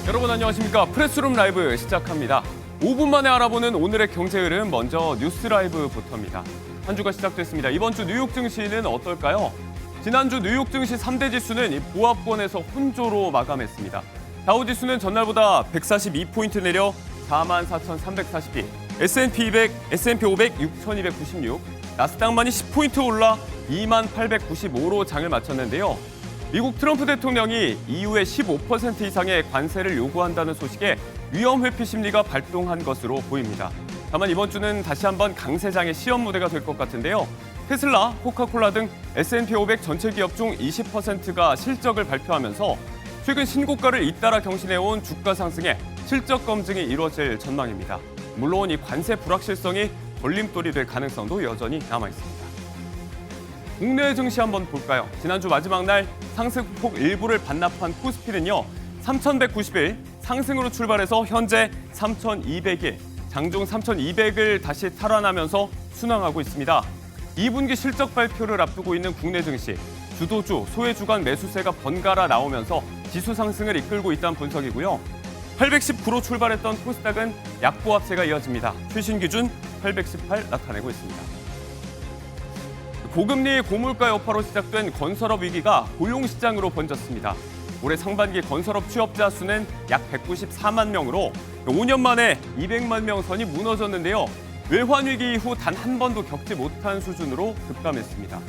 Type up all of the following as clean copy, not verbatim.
여러분 안녕하십니까. 프레스룸 라이브 시작합니다. 5분 만에 알아보는 오늘의 경제 흐름, 먼저 뉴스 라이브부터입니다. 한 주가 시작됐습니다. 이번 주 뉴욕 증시는 어떨까요? 지난주 뉴욕 증시 3대 지수는 이 보합권에서 혼조로 마감했습니다. 다우지수는 전날보다 142포인트 내려 44,342, S&P 500 6,296, 나스닥만이 10포인트 올라 2895로 장을 마쳤는데요. 미국 트럼프 대통령이 이후에 15% 이상의 관세를 요구한다는 소식에 위험 회피 심리가 발동한 것으로 보입니다. 다만 이번 주는 다시 한번 강세장의 시험 무대가 될 것 같은데요. 테슬라, 코카콜라 등 S&P 500 전체 기업 중 20%가 실적을 발표하면서 최근 신고가를 잇따라 경신해온 주가 상승에 실적 검증이 이루어질 전망입니다. 물론 이 관세 불확실성이 걸림돌이 될 가능성도 여전히 남아 있습니다. 국내 증시 한번 볼까요? 지난주 마지막 날 상승폭 일부를 반납한 코스피는요. 3,191 상승으로 출발해서 현재 3,201, 장중 3,200을 다시 탈환하면서 순항하고 있습니다. 2분기 실적 발표를 앞두고 있는 국내 증시, 주도주, 소외주간 매수세가 번갈아 나오면서 지수 상승을 이끌고 있다는 분석이고요. 819로 출발했던 코스닥은 약보합세가 이어집니다. 최신 기준 818 나타내고 있습니다. 고금리 고물가 여파로 시작된 건설업 위기가 고용시장으로 번졌습니다. 올해 상반기 건설업 취업자 수는 약 194만 명으로 5년 만에 200만 명 선이 무너졌는데요. 외환위기 이후 단 한 번도 겪지 못한 수준으로 급감했습니다.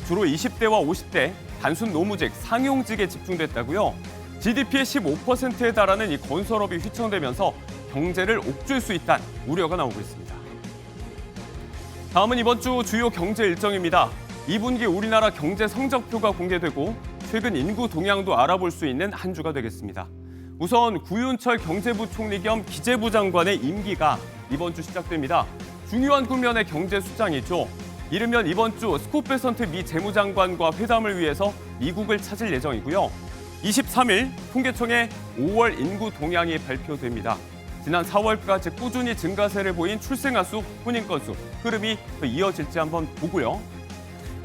주로 20대와 50대, 단순 노무직, 상용직에 집중됐다고요. GDP의 15%에 달하는 이 건설업이 휘청되면서 경제를 옥죄일 수 있다는 우려가 나오고 있습니다. 다음은 이번 주 주요 경제 일정입니다. 2분기 우리나라 경제 성적표가 공개되고 최근 인구 동향도 알아볼 수 있는 한 주가 되겠습니다. 우선 구윤철 경제부총리 겸 기재부 장관의 임기가 이번 주 시작됩니다. 중요한 국면의 경제 수장이죠. 이르면 이번 주 스콧 베선트 미 재무장관과 회담을 위해서 미국을 찾을 예정이고요. 23일 통계청의 5월 인구 동향이 발표됩니다. 지난 4월까지 꾸준히 증가세를 보인 출생아 수, 혼인 건수 흐름이 더 이어질지 한번 보고요.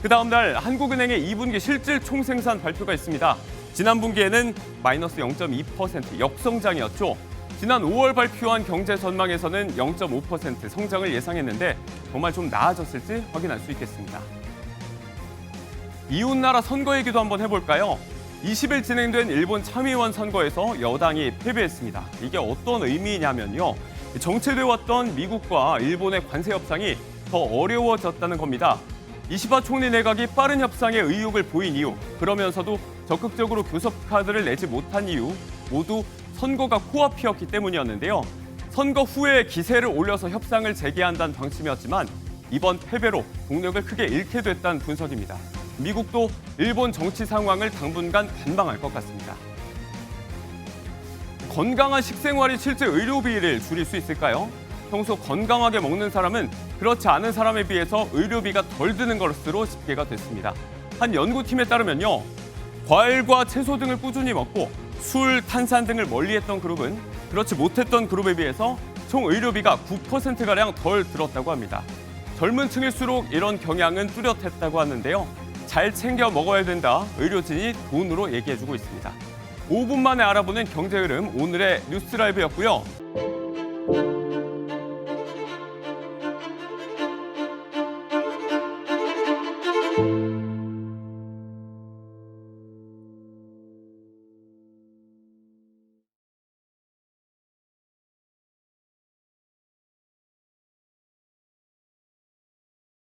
그 다음 날 한국은행의 2분기 실질 총생산 발표가 있습니다. 지난 분기에는 마이너스 0.2% 역성장이었죠. 지난 5월 발표한 경제 전망에서는 0.5% 성장을 예상했는데 정말 좀 나아졌을지 확인할 수 있겠습니다. 이웃나라 선거 얘기도 한번 해볼까요? 20일 진행된 일본 참의원 선거에서 여당이 패배했습니다. 이게 어떤 의미냐면요. 정체돼 왔던 미국과 일본의 관세 협상이 더 어려워졌다는 겁니다. 이시바 총리 내각이 빠른 협상에 의욕을 보인 이유, 그러면서도 적극적으로 교섭 카드를 내지 못한 이유, 모두 선거가 코앞이었기 때문이었는데요. 선거 후에 기세를 올려서 협상을 재개한다는 방침이었지만 이번 패배로 동력을 크게 잃게 됐다는 분석입니다. 미국도 일본 정치 상황을 당분간 관망할 것 같습니다. 건강한 식생활이 실제 의료비를 줄일 수 있을까요? 평소 건강하게 먹는 사람은 그렇지 않은 사람에 비해서 의료비가 덜 드는 것으로 집계가 됐습니다. 한 연구팀에 따르면요. 과일과 채소 등을 꾸준히 먹고 술, 탄산 등을 멀리했던 그룹은 그렇지 못했던 그룹에 비해서 총 의료비가 9%가량 덜 들었다고 합니다. 젊은 층일수록 이런 경향은 뚜렷했다고 하는데요. 잘 챙겨 먹어야 된다. 의료진이 돈으로 얘기해주고 있습니다. 5분 만에 알아보는 경제 흐름, 오늘의 뉴스 라이브였고요.